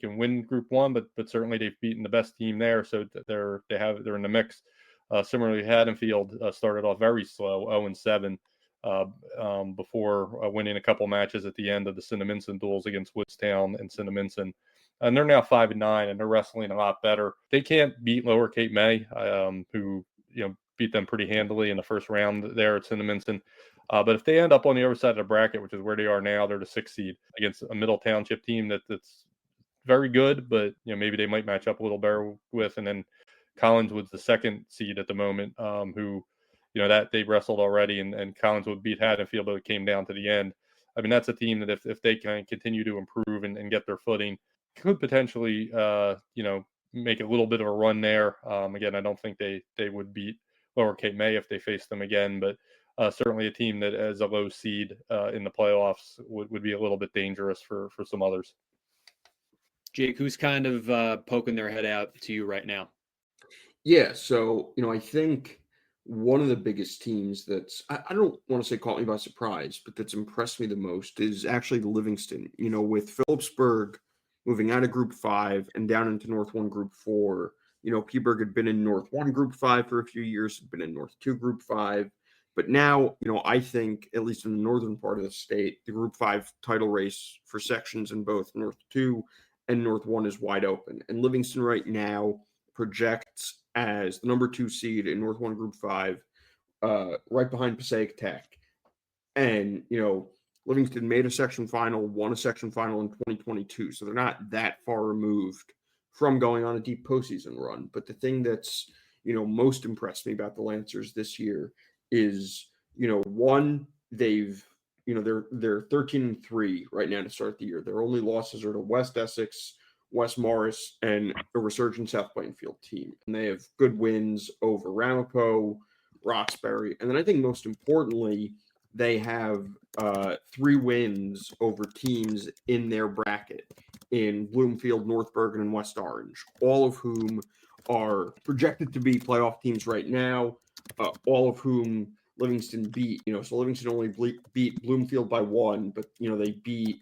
can win Group 1, but certainly they've beaten the best team there, so they're in the mix. Similarly, Haddonfield started off very slow, 0-7, before winning a couple matches at the end of the Cinnaminson duels against Woodstown and Cinnaminson. And they're now 5-9, and they're wrestling a lot better. They can't beat Lower Cape May, who beat them pretty handily in the first round there at Cinnaminson. But if they end up on the other side of the bracket, which is where they are now, they're the 6th seed against a Middle Township team that's very good, but maybe they might match up a little better with. And then Collinswood's the 2nd seed at the moment, who, that they've wrestled already, and Collinswood beat Haddonfield, but it came down to the end. I mean, that's a team that if they can continue to improve and get their footing, could potentially, make a little bit of a run there. Again, I don't think they would beat Lower Cape May if they faced them again, but certainly a team that as a low seed in the playoffs would be a little bit dangerous for some others. Jake, who's kind of poking their head out to you right now? Yeah, so, I think one of the biggest teams that's, I don't want to say caught me by surprise, but that's impressed me the most is actually Livingston. With Phillipsburg moving out of Group 5 and down into North 1 Group 4, Peaburg had been in North 1 Group 5 for a few years, had been in North 2 Group 5. But now, I think, at least in the northern part of the state, the Group 5 title race for sections in both North 2 and North 1 is wide open. And Livingston right now projects as the number 2 seed in North 1 Group 5, right behind Passaic Tech. And, Livingston made a section final, won a section final in 2022. So they're not that far removed from going on a deep postseason run. But the thing that's, most impressed me about the Lancers this year is, one, they've, they're 13-3 right now to start the year. Their only losses are to West Essex, West Morris, and a resurgent South Plainfield team. And they have good wins over Ramapo, Roxbury. And then I think most importantly, they have 3 wins over teams in their bracket in Bloomfield, North Bergen, and West Orange, all of whom are projected to be playoff teams right now, all of whom Livingston beat. So Livingston only beat Bloomfield by 1, but, they beat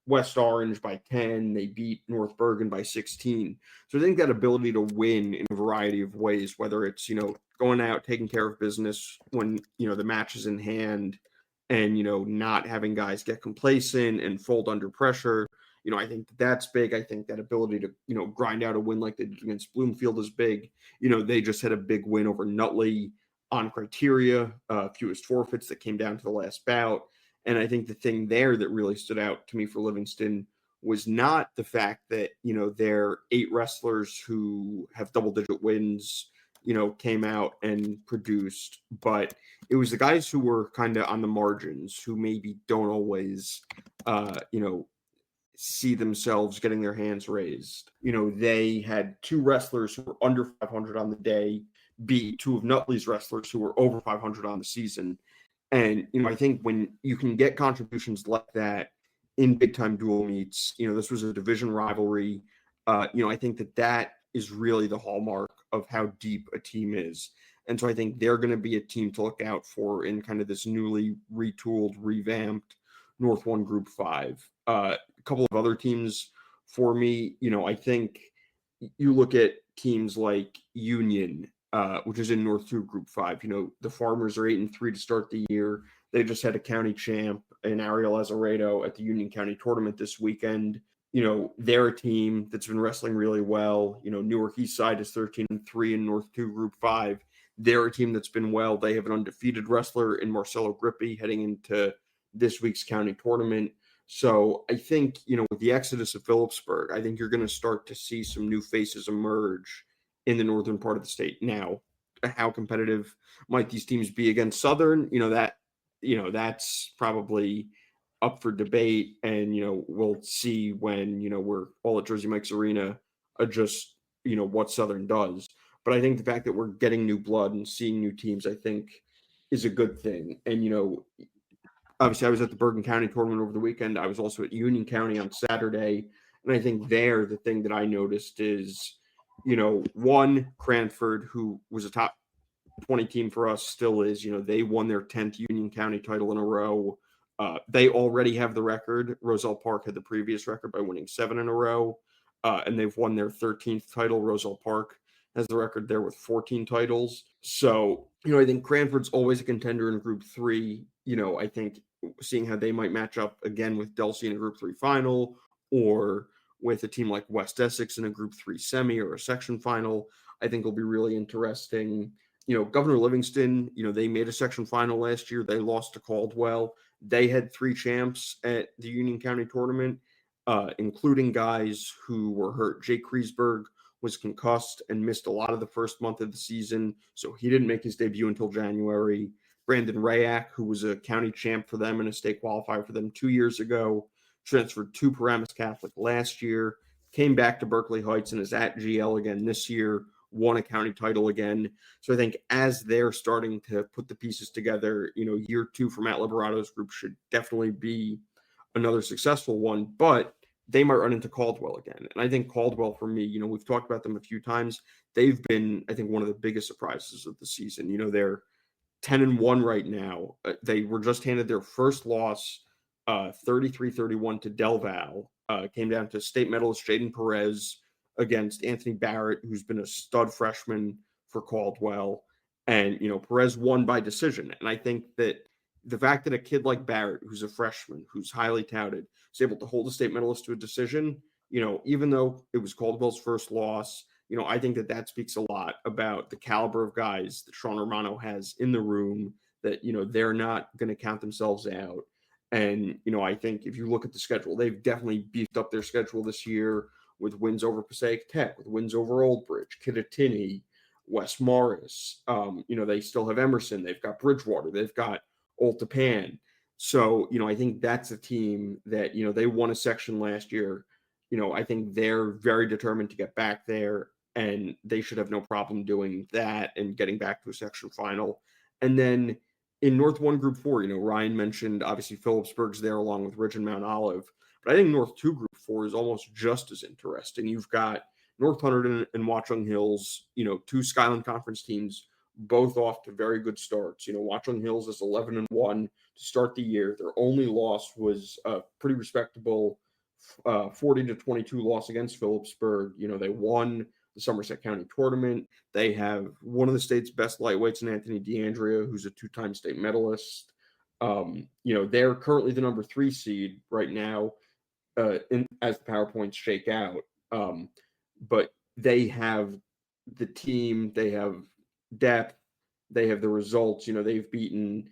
West Orange by 10. They beat North Bergen by 16. So I think that ability to win in a variety of ways, whether it's, going out, taking care of business when, the match is in hand and, not having guys get complacent and fold under pressure. I think that's big. I think that ability to, grind out a win like they did against Bloomfield is big. They just had a big win over Nutley on criteria, fewest forfeits that came down to the last bout. And I think the thing there that really stood out to me for Livingston was not the fact that, they're 8 wrestlers who have double-digit wins came out and produced, but it was the guys who were kind of on the margins who maybe don't always, see themselves getting their hands raised. They had two wrestlers who were under 500 on the day beat two of Nutley's wrestlers who were over 500 on the season. And, I think when you can get contributions like that in big time dual meets, this was a division rivalry. I think that is really the hallmark of how deep a team is. And so I think they're going to be a team to look out for in kind of this newly retooled, revamped North 1 Group 5. A couple of other teams for me, I think you look at teams like Union, which is in North 2 Group 5. The Farmers are 8-3 to start the year. They just had a county champ in Ariel Azaredo at the Union County tournament this weekend. They're a team that's been wrestling really well. Newark East Side is 13-3 in North 2 Group 5. They're a team that's been well. They have an undefeated wrestler in Marcelo Grippi heading into this week's county tournament. So I think, with the exodus of Phillipsburg, I think you're going to start to see some new faces emerge in the northern part of the state. Now, how competitive might these teams be against Southern? That's probably up for debate, and we'll see when we're all at Jersey Mike's Arena just what Southern does. But I think the fact that we're getting new blood and seeing new teams, I think, is a good thing. And obviously I was at the Bergen County tournament over the weekend. I was also at Union County on Saturday, and I think there the thing that I noticed is one, Cranford, who was a top 20 team for us, still is. They won their 10th Union County title in a row. They already have the record. Roselle Park had the previous record by winning 7 in a row, and they've won their 13th title. Roselle Park has the record there with 14 titles. So, I think Cranford's always a contender in Group 3. I think seeing how they might match up again with Delsey in a Group 3 final, or with a team like West Essex in a Group 3 semi or a section final, I think will be really interesting. Governor Livingston, they made a section final last year. They lost to Caldwell. They had 3 champs at the Union County tournament, including guys who were hurt. Jake Kreisberg was concussed and missed a lot of the first month of the season, so he didn't make his debut until January. Brandon Rayak, who was a county champ for them and a state qualifier for them 2 years ago, transferred to Paramus Catholic last year, came back to Berkeley Heights and is at GL again this year, won a county title again. So I think as they're starting to put the pieces together, year 2 for Matt Liberato's group should definitely be another successful one, but they might run into Caldwell again. And I think Caldwell, for me, we've talked about them a few times. They've been, I think, one of the biggest surprises of the season. They're 10-1 right now. They were just handed their first loss, 33-31 to Del Val. Came down to state medalist Jaden Perez against Anthony Barrett, who's been a stud freshman for Caldwell. And, Perez won by decision. And I think that the fact that a kid like Barrett, who's a freshman, who's highly touted, is able to hold a state medalist to a decision, even though it was Caldwell's first loss, I think that speaks a lot about the caliber of guys that Sean Romano has in the room, that, they're not going to count themselves out. And, I think if you look at the schedule, they've definitely beefed up their schedule this year with wins over Passaic Tech, with wins over Old Bridge, Kittatinny, West Morris. They still have Emerson. They've got Bridgewater. They've got Old Tapan. So, I think that's a team that, they won a section last year. I think they're very determined to get back there, and they should have no problem doing that and getting back to a section final. And then in North 1 Group 4, Ryan mentioned, obviously, Phillipsburg's there along with Ridge and Mount Olive. But I think North 2 Group 4 is almost just as interesting. You've got North Hunterdon and Watchung Hills, 2 Skyland Conference teams, both off to very good starts. Watchung Hills is 11-1 to start the year. Their only loss was a pretty respectable 40-22 loss against Phillipsburg. They won the Somerset County tournament. They have one of the state's best lightweights in Anthony Deandrea, who's a 2-time state medalist. They're currently the number 3 seed right now, as the PowerPoints shake out. But they have the team, they have depth, they have the results. They've beaten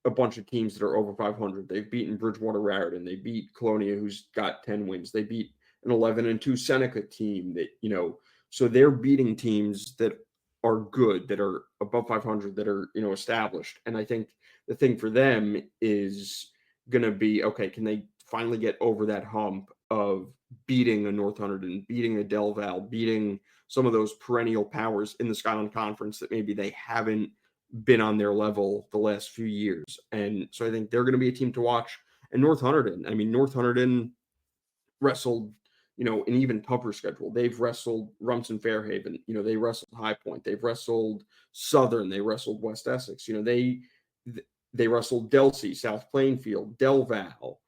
a bunch of teams that are over 500. They've beaten Bridgewater Raritan. They beat Colonia, who's got 10 wins. They beat an 11-2 Seneca team that, so they're beating teams that are good, that are above 500, that are, established. And I think the thing for them is going to be, okay, can they finally get over that hump of beating a North Hunterdon, beating a Del Val, beating some of those perennial powers in the Skyline Conference that maybe they haven't been on their level the last few years. And so I think they're going to be a team to watch. And North Hunterdon wrestled, an even tougher schedule. They've wrestled Rumson-Fair Haven, they wrestled High Point, they've wrestled Southern, they wrestled West Essex, they wrestled Delsea, South Plainfield, Del Val,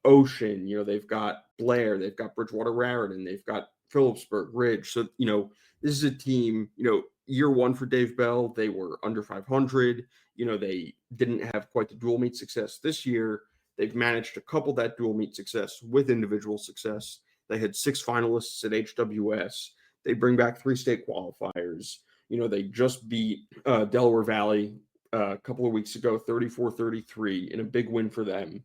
Ocean, they've got Blair, they've got Bridgewater Raritan, they've got Phillipsburg, Ridge. So, this is a team, year one for Dave Bell, they were under 500. They didn't have quite the dual meet success this year. They've managed to couple that dual meet success with individual success. They had 6 finalists at HWS. They bring back 3 state qualifiers. They just beat Delaware Valley a couple of weeks ago, 34-33, in a big win for them.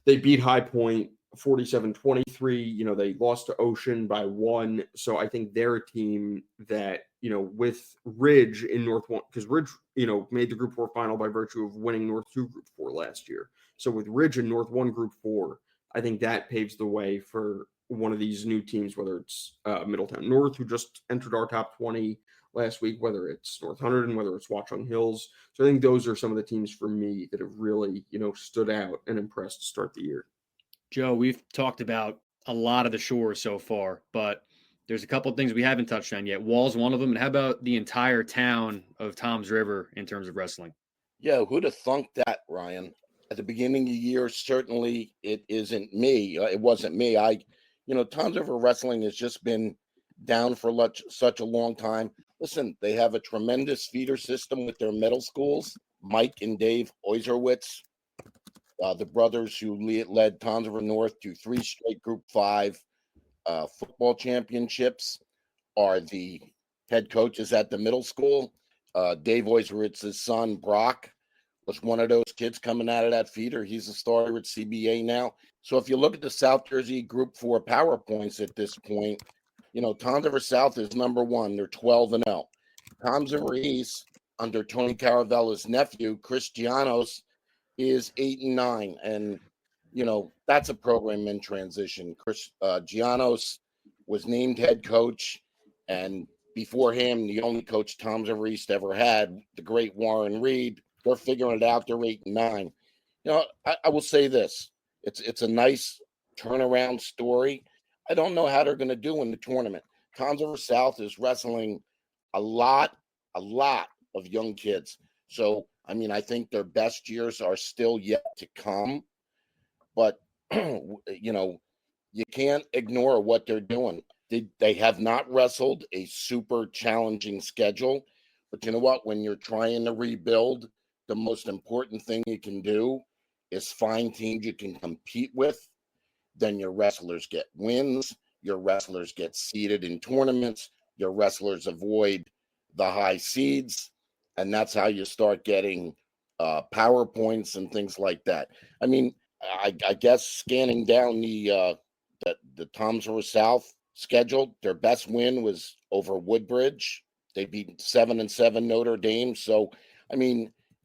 They beat High Point 47-23. They lost to Ocean by 1. So I think they're a team that, with Ridge in North 1, because Ridge, made the Group 4 final by virtue of winning North 2 Group 4 last year. So with Ridge in North 1 Group 4, I think that paves the way for one of these new teams, whether it's Middletown North, who just entered our top 20 last week, whether it's North Hunterdon, whether it's Watchung Hills. So I think those are some of the teams for me that have really, stood out and impressed to start the year. Joe, we've talked about a lot of the shores so far, but there's a couple of things we haven't touched on yet. Wall's one of them. And how about the entire town of Toms River in terms of wrestling? Yeah, who'd have thunk that, Ryan? At the beginning of the year, certainly it isn't me. It wasn't me. Toms River Wrestling has just been down for such a long time. Listen, they have a tremendous feeder system with their middle schools. Mike and Dave Oyserwitz, the brothers who led Toms River North to 3 straight Group 5 football championships, are the head coaches at the middle school. Dave Oyserwitz's son, Brock, was one of those kids coming out of that feeder. He's a starter at CBA now. So if you look at the South Jersey Group 4 PowerPoints at this point, Toms River South is number 1. They're 12-0. Toms River East, under Tony Caravella's nephew, Chris Gianos, is 8-9. And, that's a program in transition. Chris Gianos was named head coach. And before him, the only coach Toms River East ever had, the great Warren Reed. They're figuring it out. They're 8-9. I will say this. It's a nice turnaround story. I don't know how they're going to do in the tournament. Toms River South is wrestling a lot of young kids. So, I think their best years are still yet to come. But, you can't ignore what they're doing. They have not wrestled a super challenging schedule. But you know what? When you're trying to rebuild, the most important thing you can do is find teams you can compete with. Then your wrestlers get wins. Your wrestlers get seeded in tournaments. Your wrestlers avoid the high seeds. And that's how you start getting PowerPoints and things like that. I guess scanning down the Toms River South schedule, their best win was over Woodbridge. They beat 7-7 Notre Dame. So,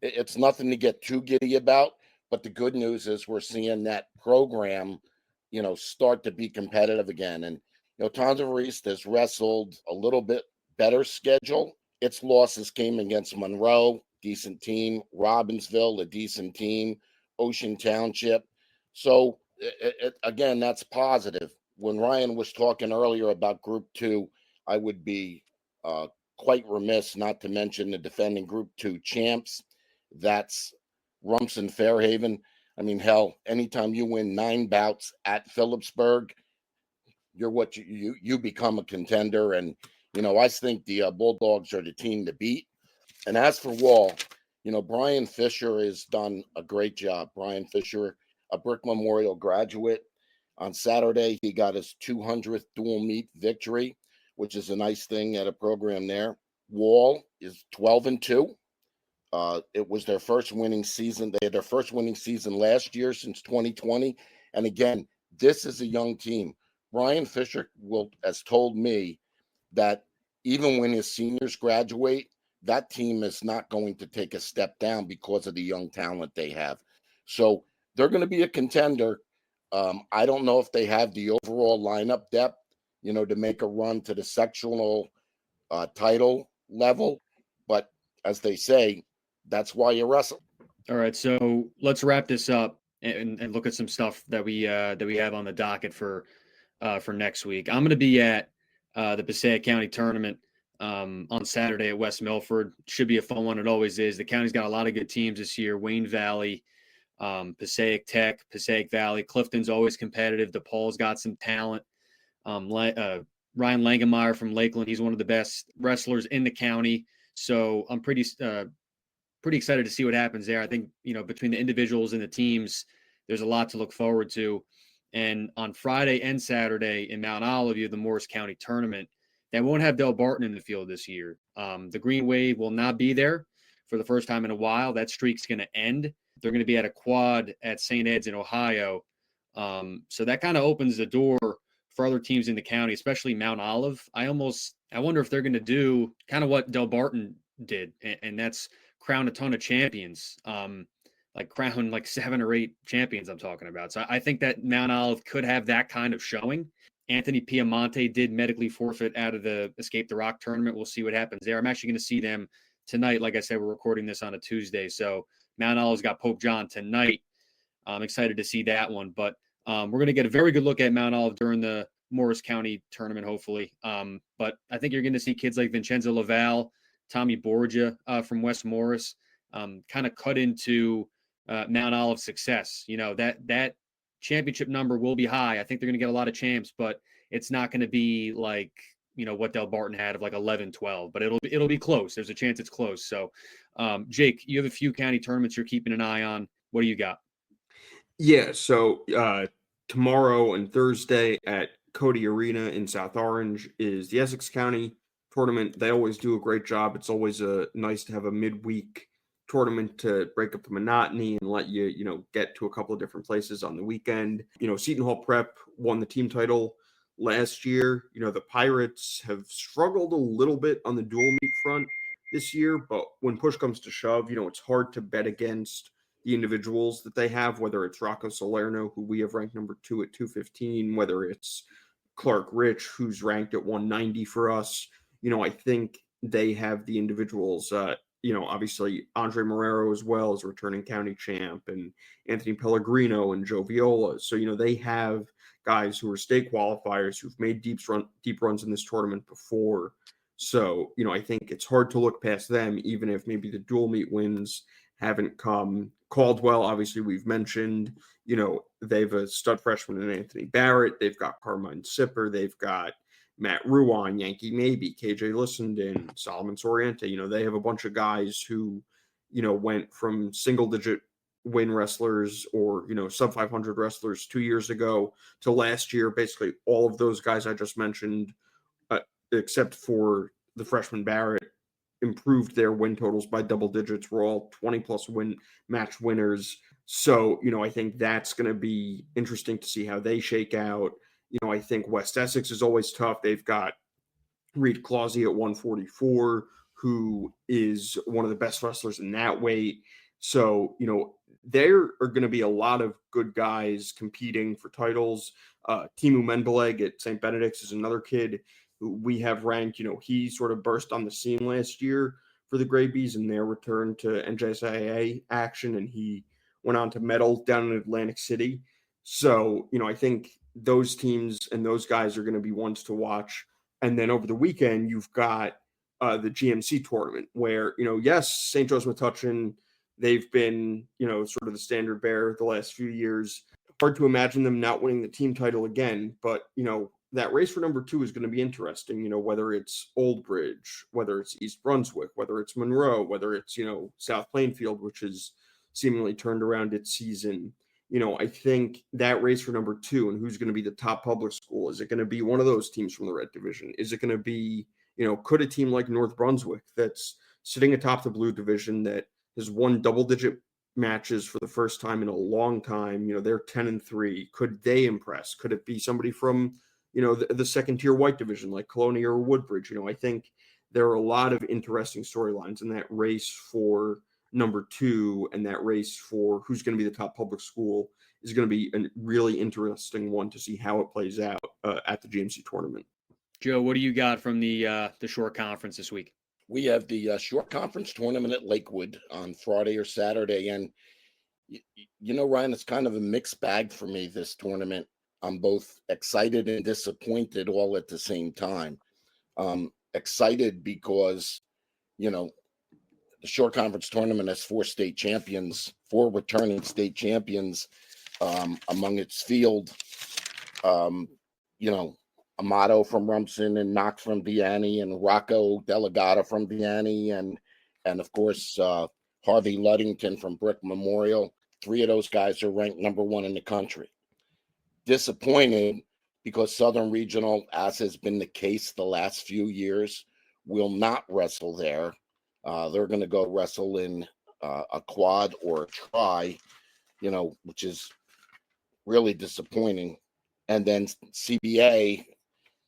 it's nothing to get too giddy about. But the good news is we're seeing that program, start to be competitive again. And, Toms River East has wrestled a little bit better schedule. Its losses came against Monroe, decent team, Robbinsville, a decent team, Ocean Township. So, again, that's positive. When Ryan was talking earlier about Group 2, I would be quite remiss not to mention the defending Group 2 champs. That's Rumson-Fair Haven. Hell, anytime you win 9 bouts at Phillipsburg, you're what you become a contender. And, I think the Bulldogs are the team to beat. And as for Wall, Brian Fisher has done a great job. Brian Fisher, a Brick Memorial graduate. On Saturday, he got his 200th dual meet victory, which is a nice thing at a program there. Wall is 12-2. It was their first winning season. They had their first winning season last year since 2020. And again, this is a young team. Brian Fisher has told me that even when his seniors graduate, that team is not going to take a step down because of the young talent they have. So they're going to be a contender. I don't know if they have the overall lineup depth, to make a run to the sectional title level. But as they say, that's why you wrestle. All right, so let's wrap this up and look at some stuff that we have on the docket for next week. I'm going to be at the Passaic County tournament on Saturday at West Milford. Should be a fun one. It always is. The county's got a lot of good teams this year. Wayne Valley, Passaic Tech, Passaic Valley. Clifton's always competitive. DePaul's got some talent. Ryan Langemeyer from Lakeland, he's one of the best wrestlers in the county. So I'm pretty excited to see what happens there. I think, between the individuals and the teams, there's a lot to look forward to. And on Friday and Saturday in Mount Olive, you have the Morris County tournament. They won't have Del Barton in the field this year. The Green Wave will not be there for the first time in a while. That streak's going to end. They're going to be at a quad at St. Ed's in Ohio. So that kind of opens the door for other teams in the county, especially Mount Olive. I wonder if they're going to do kind of what Del Barton did, and that's crown a ton of champions, crown 7 or 8 champions I'm talking about. So I think that Mount Olive could have that kind of showing. Anthony Piamonte did medically forfeit out of the Escape the Rock tournament. We'll see what happens there. I'm actually going to see them tonight. Like I said, we're recording this on a Tuesday. So Mount Olive's got Pope John tonight. I'm excited to see that one. But we're going to get a very good look at Mount Olive during the Morris County tournament, hopefully. But I think you're going to see kids like Vincenzo Laval, Tommy Borgia from West Morris kind of cut into Mount Olive's success. That championship number will be high. I think they're going to get a lot of champs, but it's not going to be like, what Del Barton had of 11, 12, but it'll be close. There's a chance it's close. So, Jake, you have a few county tournaments you're keeping an eye on. What do you got? Yeah. So tomorrow and Thursday at Cody Arena in South Orange is the Essex County tournament. They always do a great job. It's always nice to have a midweek tournament to break up the monotony and let you get to a couple of different places on the weekend. Seton Hall Prep won the team title last year. The Pirates have struggled a little bit on the dual meet front this year, but when push comes to shove, it's hard to bet against the individuals that they have, whether it's Rocco Salerno, who we have ranked number 2 at 215, whether it's Clark Rich, who's ranked at 190 for us. I think they have the individuals, obviously Andre Marrero as well as returning county champ, and Anthony Pellegrino and Joe Viola. So, they have guys who are state qualifiers who've made deep runs in this tournament before. So, I think it's hard to look past them, even if maybe the dual meet wins haven't come. Caldwell, obviously, we've mentioned, they've a stud freshman in Anthony Barrett. They've got Carmine Sipper. They've got Matt Ruan, Yankee Maybe, KJ Lissenden, Solomon Soriente. They have a bunch of guys who, went from single-digit win wrestlers or, sub 500 wrestlers 2 years ago to last year. Basically, all of those guys I just mentioned, except for the freshman Barrett, improved their win totals by double digits. We're all 20-plus match winners. So, I think that's going to be interesting to see how they shake out. I think West Essex is always tough. They've got Reed Clausey at 144, who is one of the best wrestlers in that weight. So, there are going to be a lot of good guys competing for titles. Timu Menbeleg at St. Benedict's is another kid who we have ranked. He sort of burst on the scene last year for the Graybees in their return to NJSIA action, and he went on to medal down in Atlantic City. So, I think those teams and those guys are going to be ones to watch. And then over the weekend, you've got the GMC tournament where, yes, St. Joe's Metuchen, they've been, sort of the standard bearer the last few years. Hard to imagine them not winning the team title again, but, that race for number 2 is going to be interesting, whether it's Old Bridge, whether it's East Brunswick, whether it's Monroe, whether it's, South Plainfield, which has seemingly turned around its season. I think that race for number 2 and who's going to be the top public school, is it going to be one of those teams from the Red Division? Is it going to be, could a team like North Brunswick that's sitting atop the Blue Division that has won double-digit matches for the first time in a long time, they're 10-3. Could they impress? Could it be somebody from, the second tier white division like Colonia or Woodbridge. I think there are a lot of interesting storylines in that race for number 2, and that race for who's going to be the top public school is going to be a really interesting one to see how it plays out at the GMC tournament. Joe, what do you got from the short conference this week? We have the short conference tournament at Lakewood on Friday or Saturday. And, Ryan, it's kind of a mixed bag for me, this tournament. I'm both excited and disappointed all at the same time. Excited because, the short conference tournament has 4 returning state champions among its field. Amato from Rumson and Knox from Viani and Rocco Delegata from Viani and of course Harvey Luddington from Brick Memorial. 3 of those guys are ranked number 1 in the country. Disappointed because Southern Regional, as has been the case the last few years, will not wrestle there. They're going to go wrestle in a quad or a tri, which is really disappointing. And then CBA,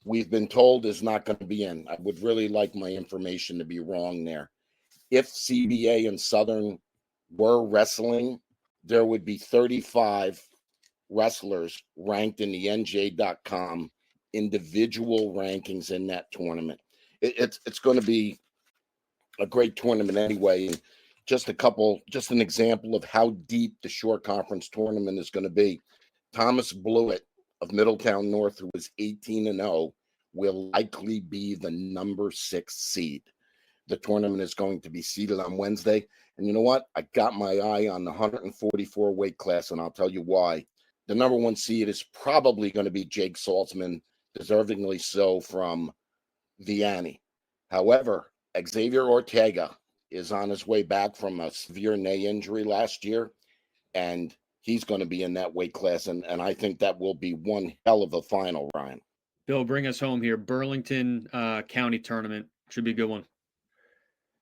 we've been told, is not going to be in. I would really like my information to be wrong there. If CBA and Southern were wrestling, there would be 35 wrestlers ranked in the NJ.com individual rankings in that tournament. It's going to be a great tournament anyway. And just an example of how deep the short conference tournament is going to be. Thomas Blewett of Middletown North, who was 18-0, will likely be the number 6 seed. The tournament is going to be seeded on Wednesday. And you know what? I got my eye on the 144 weight class, and I'll tell you why. The number 1 seed is probably going to be Jake Saltzman, deservingly so, from Viani. However, Xavier Ortega is on his way back from a severe knee injury last year, and he's going to be in that weight class, and I think that will be one hell of a final, Ryan. Bill, bring us home here. Burlington County tournament should be a good one.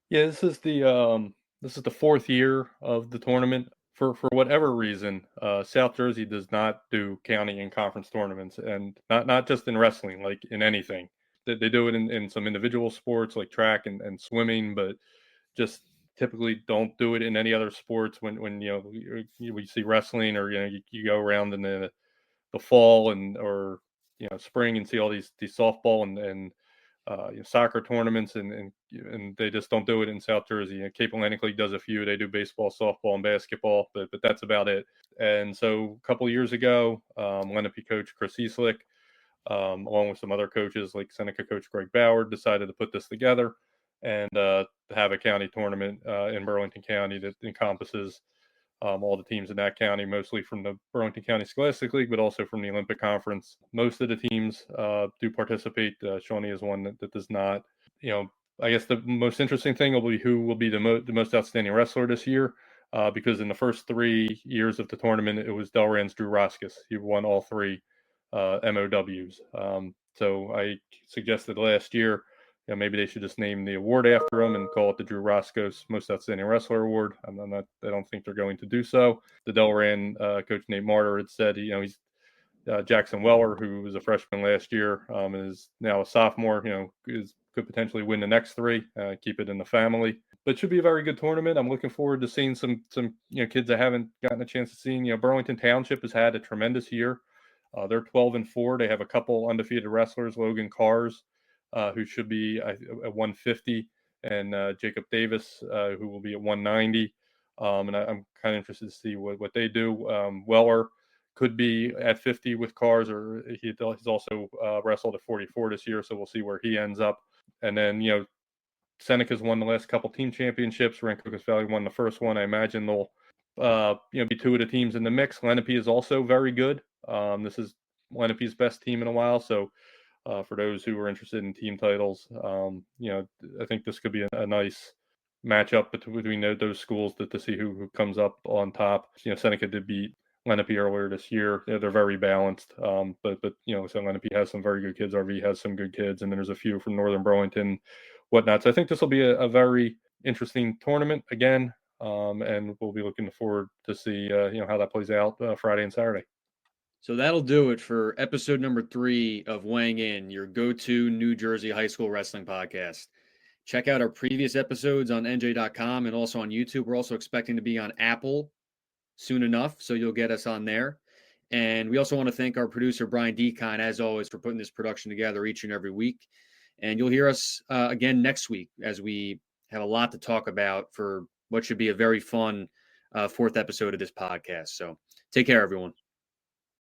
Yeah, this is the 4th year of the tournament. For whatever reason, South Jersey does not do county and conference tournaments, and not just in wrestling, like in anything. They do it in some individual sports like track and swimming, but just typically don't do it in any other sports. When we see wrestling, or you go around in the fall or spring and see all these softball and soccer tournaments, and they just don't do it in South Jersey. Cape Atlantic League does a few. They do baseball, softball, and basketball, but that's about it. And so a couple of years ago, Lenape coach Chris Easlick, along with some other coaches like Seneca coach Greg Bauer, decided to put this together and have a county tournament in Burlington County that encompasses all the teams in that county, mostly from the Burlington County Scholastic League, but also from the Olympic Conference. Most of the teams do participate. Shawnee is one that does not. I guess the most interesting thing will be who will be the most outstanding wrestler this year, because in the first 3 years of the tournament, it was Delran's Drew Roskis. He won all 3 MOWs. So I suggested last year, maybe they should just name the award after him and call it the Drew Roskos Most Outstanding Wrestler Award. I don't think they're going to do so. The Delran coach Nate Martyr had said, he's Jackson Weller, who was a freshman last year, and is now a sophomore. Could potentially win the next 3, keep it in the family. But it should be a very good tournament. I'm looking forward to seeing some kids I haven't gotten a chance to see. Burlington Township has had a tremendous year. They're 12-4. They have a couple undefeated wrestlers, Logan Cars, who should be at 150, and Jacob Davis, who will be at 190. And I'm kind of interested to see what they do. Weller could be at 50 with Cars, or he's also wrestled at 44 this year, so we'll see where he ends up. And then, Seneca's won the last couple team championships. Rancocas Valley won the first one. I imagine they'll be 2 of the teams in the mix. Lenape is also very good. This is Lenape's best team in a while, so for those who are interested in team titles, I think this could be a nice matchup between those schools to see who comes up on top. Seneca did beat Lenape earlier this year. They're very balanced, but so Lenape has some very good kids. RV has some good kids, and then there's a few from Northern Burlington, whatnot. So I think this will be a very interesting tournament again, and we'll be looking forward to see how that plays out Friday and Saturday. So that'll do it for episode number 3 of Weighing In, your go-to New Jersey high school wrestling podcast. Check out our previous episodes on NJ.com and also on YouTube. We're also expecting to be on Apple soon enough, so you'll get us on there. And we also want to thank our producer, Brian Decon, as always, for putting this production together each and every week. And you'll hear us again next week as we have a lot to talk about for what should be a very fun 4th episode of this podcast. So take care, everyone.